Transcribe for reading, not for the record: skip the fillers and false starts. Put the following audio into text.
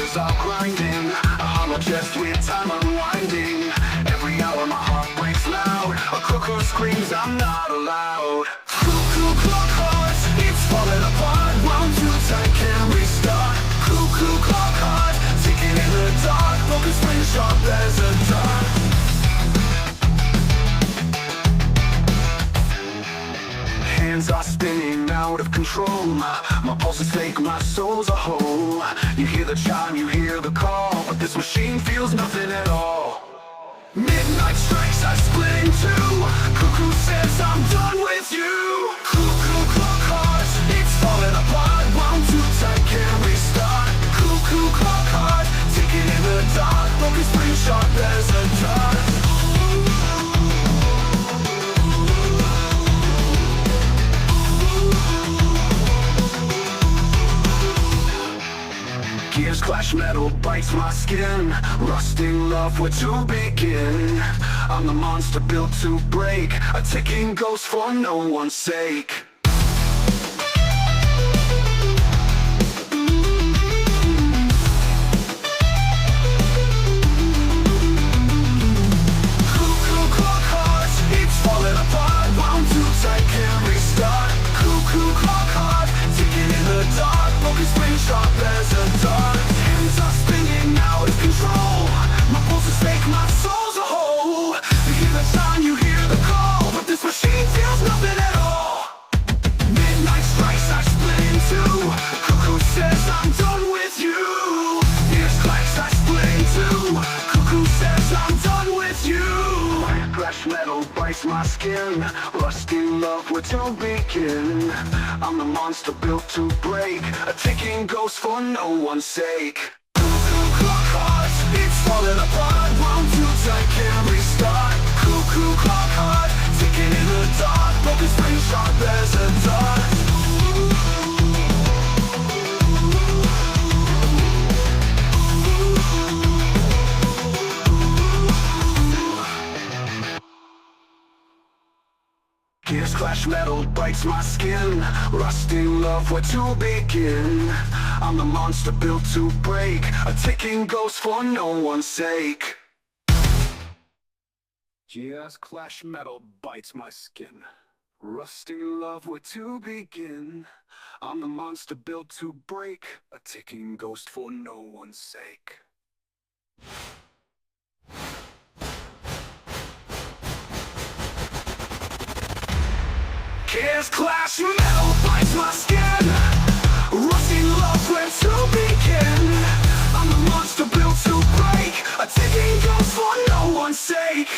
hours of grinding, a hollow chest with time unwinding. Every hour my heart breaks loud, a cuckoo screams I'm not allowed. Cuckoo clock heart, it's falling apart. Wound too tight, can't restart. Cuckoo clock heart, ticking in the dark. Focus flame sharp as a dart. Hands are spinning out of control. My pulse is fake, my soul's a hole. You hear the chime, you hear the call, but this machine feels nothing at all. Midnight strikes, I split in two. Cuckoo says I'm done with you. Cuckoo clock heart, it's falling apart. Wound too tight, can't restart. Cuckoo clock heart, ticking in the dark. Focus flame sharp as a dart. Gears clash, metal bites my skin. Rusting love, where to begin? I'm the monster built to break, a ticking ghost for no one's sake. Cuckoo clock heart, it's falling apart. Wound too tight, can't restart. Cuckoo clock heart, ticking in the dark. Focus flame sharp as a dart. Hands are spinning out of control. My pulse is fake, my soul's a hole. You hear the sound, you hear the call, but this machine feels nothing at all. Midnight strikes, I split in two. Cuckoo says I'm done with you. Ears clacks, I split in two. Cuckoo says I'm done with you. Crash metal bites my skin. Rusting love, where to begin? I'm the monster built to break, a ticking ghost for no one's sake. Cuckoo clock heart, it's falling apart. Wound too tight, can't restart. Cuckoo clock heart, ticking in the dark. Focus flame sharp as a dart. Gears clash, metal bites my skin. Rusting love, where to begin? I'm the monster built to break, a ticking ghost for no one's sake. Gears clash, metal bites my skin. Rusting love, where to begin? I'm the monster built to break, a ticking ghost for no one's sake. Gears clash, metal bites my skin. Rusting love, where to begin? I'm the monster built to break, a ticking ghost for no one's sake.